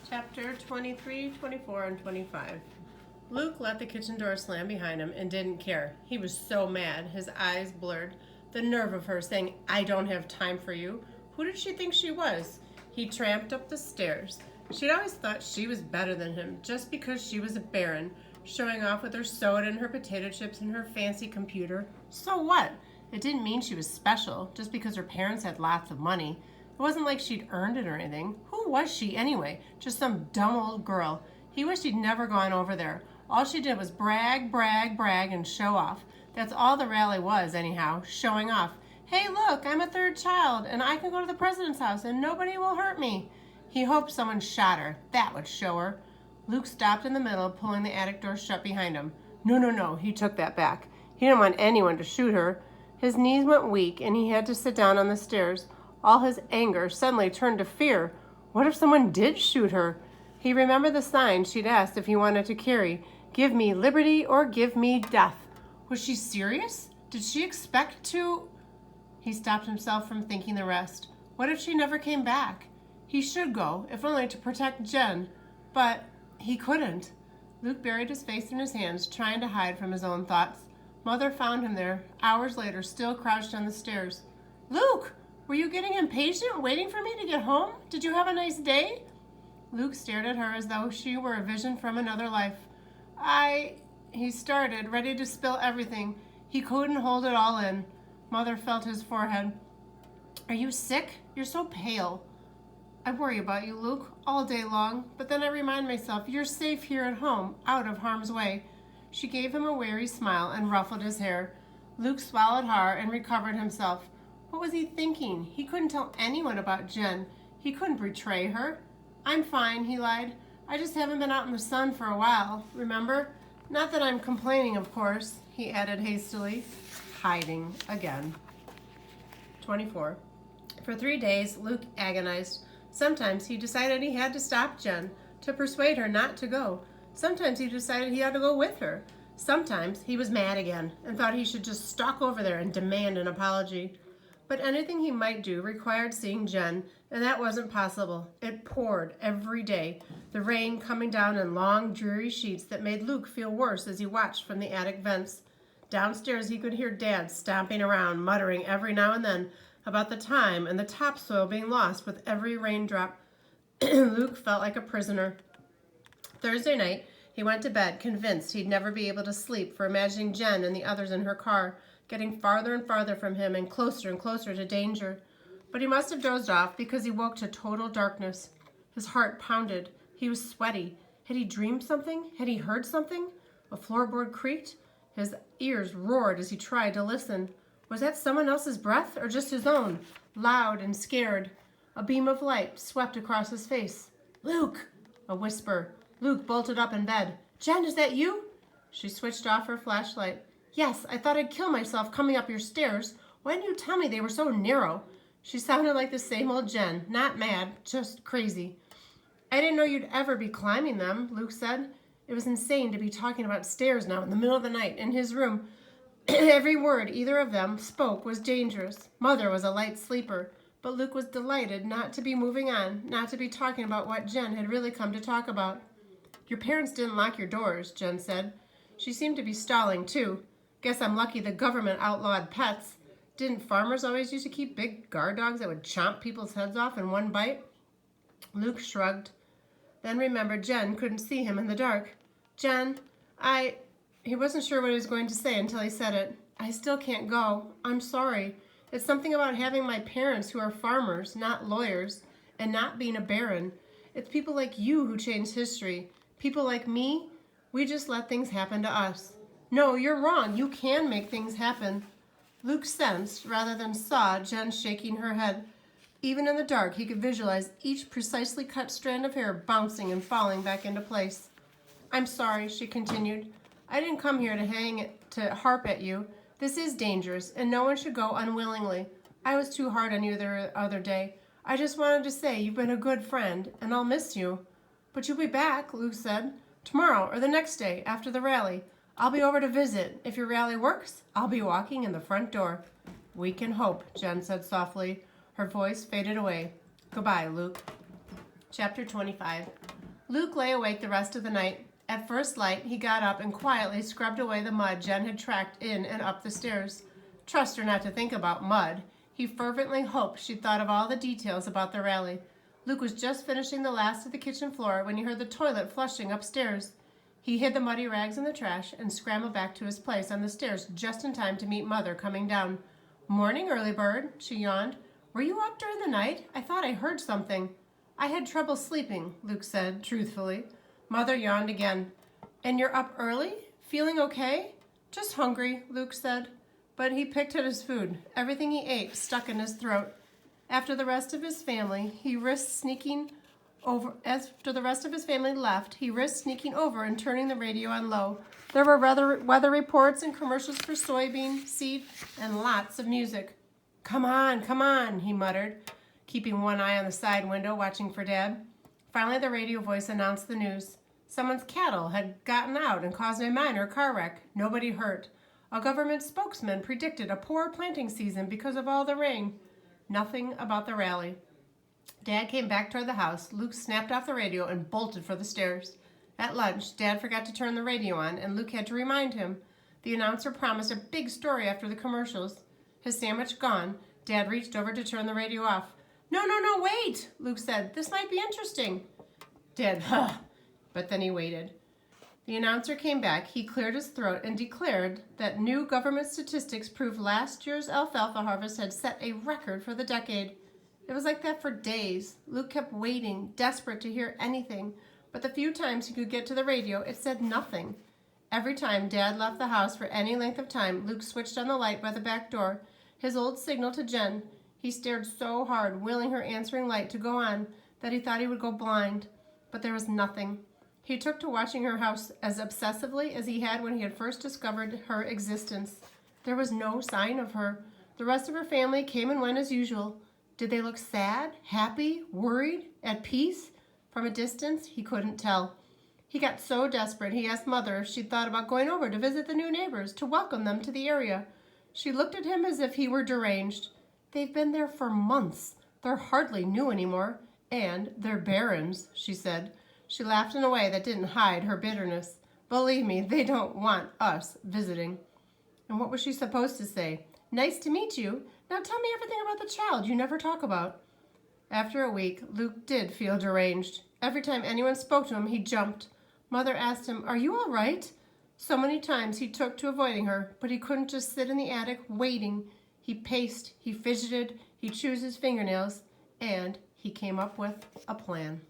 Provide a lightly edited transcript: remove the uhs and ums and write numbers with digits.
Chapter 23, 24, and 25. Luke let the kitchen door slam behind him and didn't care. He was so mad, his eyes blurred. The nerve of her saying, "I don't have time for you." Who did she think she was? He tramped up the stairs. She'd always thought she was better than him, just because she was a baron, showing off with her soda and her potato chips and her fancy computer. So what? It didn't mean she was special, just because her parents had lots of money. It wasn't like she'd earned it or anything. Who was she anyway? Just some dumb old girl. He wished he'd never gone over there. All she did was brag, brag, brag, and show off. That's all the rally was, anyhow, showing off. Hey, look, I'm a third child, and I can go to the president's house, and nobody will hurt me. He hoped someone shot her. That would show her. Luke stopped in the middle, pulling the attic door shut behind him. No, he took that back. He didn't want anyone to shoot her. His knees went weak, and he had to sit down on the stairs. All his anger suddenly turned to fear. What if someone did shoot her? He remembered the sign she'd asked if he wanted to carry. Give me liberty or give me death. Was she serious? Did she expect to? He stopped himself from thinking the rest. What if she never came back? He should go, if only to protect Jen. But he couldn't. Luke buried his face in his hands, trying to hide from his own thoughts. Mother found him there, hours later, still crouched on the stairs. Luke! Were you getting impatient, waiting for me to get home? Did you have a nice day? Luke stared at her as though she were a vision from another life. He started, ready to spill everything. He couldn't hold it all in. Mother felt his forehead. Are you sick? You're so pale. I worry about you, Luke, all day long, but then I remind myself you're safe here at home, out of harm's way. She gave him a weary smile and ruffled his hair. Luke swallowed hard and recovered himself. What was he thinking? He couldn't tell anyone about Jen. He couldn't betray her. I'm fine, he lied. I just haven't been out in the sun for a while, remember? Not that I'm complaining, of course, he added hastily, hiding again. 24. For 3 days, Luke agonized. Sometimes he decided he had to stop Jen, to persuade her not to go. Sometimes he decided he had to go with her. Sometimes he was mad again and thought he should just stalk over there and demand an apology. But anything he might do required seeing Jen, and that wasn't possible. It poured every day, the rain coming down in long, dreary sheets that made Luke feel worse as he watched from the attic vents. Downstairs he could hear Dad stomping around, muttering every now and then about the time and the topsoil being lost with every raindrop. Luke felt like a prisoner. Thursday night, he went to bed, convinced he'd never be able to sleep for imagining Jen and the others in her car, getting farther and farther from him and closer to danger. But he must have dozed off because he woke to total darkness. His heart pounded. He was sweaty. Had he dreamed something? Had he heard something? A floorboard creaked. His ears roared as he tried to listen. Was that someone else's breath or just his own? Loud and scared. A beam of light swept across his face. Luke! A whisper. Luke bolted up in bed. Jen, is that you? She switched off her flashlight. Yes, I thought I'd kill myself coming up your stairs. Why didn't you tell me they were so narrow? She sounded like the same old Jen, not mad, just crazy. I didn't know you'd ever be climbing them, Luke said. It was insane to be talking about stairs now in the middle of the night in his room. Every word either of them spoke was dangerous. Mother was a light sleeper, but Luke was delighted not to be moving on, not to be talking about what Jen had really come to talk about. Your parents didn't lock your doors, Jen said. She seemed to be stalling, too. Guess I'm lucky the government outlawed pets. Didn't farmers always used to keep big guard dogs that would chomp people's heads off in one bite? Luke shrugged, then remembered Jen couldn't see him in the dark. Jen, He wasn't sure what he was going to say until he said it. I still can't go. I'm sorry. It's something about having my parents who are farmers, not lawyers, and not being a baron. It's people like you who changed history. People like me, we just let things happen to us. No, you're wrong. You can make things happen. Luke sensed, rather than saw, Jen shaking her head. Even in the dark, he could visualize each precisely cut strand of hair bouncing and falling back into place. I'm sorry, she continued. I didn't come here to harp at you. This is dangerous, and no one should go unwillingly. I was too hard on you the other day. I just wanted to say you've been a good friend, and I'll miss you. But you'll be back, Luke said. Tomorrow or the next day after the rally. I'll be over to visit. If your rally works, I'll be walking in the front door. We can hope, Jen said softly. Her voice faded away. Goodbye, Luke. Chapter 25. Luke lay awake the rest of the night. At first light, he got up and quietly scrubbed away the mud Jen had tracked in and up the stairs. Trust her not to think about mud. He fervently hoped she'd thought of all the details about the rally. Luke was just finishing the last of the kitchen floor when he heard the toilet flushing upstairs. He hid the muddy rags in the trash and scrambled back to his place on the stairs just in time to meet Mother coming down. "Morning, early bird," she yawned. "Were you up during the night? I thought I heard something." "I had trouble sleeping," Luke said, truthfully. Mother yawned again. "And you're up early? Feeling okay?" "Just hungry," Luke said. But he picked at his food. Everything he ate stuck in his throat. After the rest of his family left, he risked sneaking over and turning the radio on low. There were weather reports and commercials for soybean, seed, and lots of music. Come on," he muttered, keeping one eye on the side window, watching for Dad. Finally, the radio voice announced the news. Someone's cattle had gotten out and caused a minor car wreck. Nobody hurt. A government spokesman predicted a poor planting season because of all the rain. Nothing about the rally. Dad came back toward the house. Luke snapped off the radio and bolted for the stairs. At lunch, Dad forgot to turn the radio on, and Luke had to remind him. The announcer promised a big story after the commercials. His sandwich gone, Dad reached over to turn the radio off. No, wait, Luke said. This might be interesting. Dad, but then he waited. The announcer came back. He cleared his throat and declared that new government statistics proved last year's alfalfa harvest had set a record for the decade. It was like that for days. Luke kept waiting, desperate to hear anything, but the few times he could get to the radio, it said nothing. Every time Dad left the house for any length of time, Luke switched on the light by the back door, his old signal to Jen. He stared so hard, willing her answering light to go on, that he thought he would go blind. But there was nothing. He took to watching her house as obsessively as he had when he had first discovered her existence. There was no sign of her. The rest of her family came and went as usual. Did they look sad, happy, worried, at peace? From a distance, he couldn't tell. He got so desperate, he asked Mother if she'd thought about going over to visit the new neighbors, to welcome them to the area. She looked at him as if he were deranged. They've been there for months. They're hardly new anymore. And they're barrens, she said. She laughed in a way that didn't hide her bitterness. Believe me, they don't want us visiting. And what was she supposed to say? Nice to meet you. Now tell me everything about the child you never talk about. After a week, Luke did feel deranged. Every time anyone spoke to him, he jumped. Mother asked him, "Are you all right?" So many times he took to avoiding her, but he couldn't just sit in the attic waiting. He paced, he fidgeted, he chewed his fingernails, and he came up with a plan.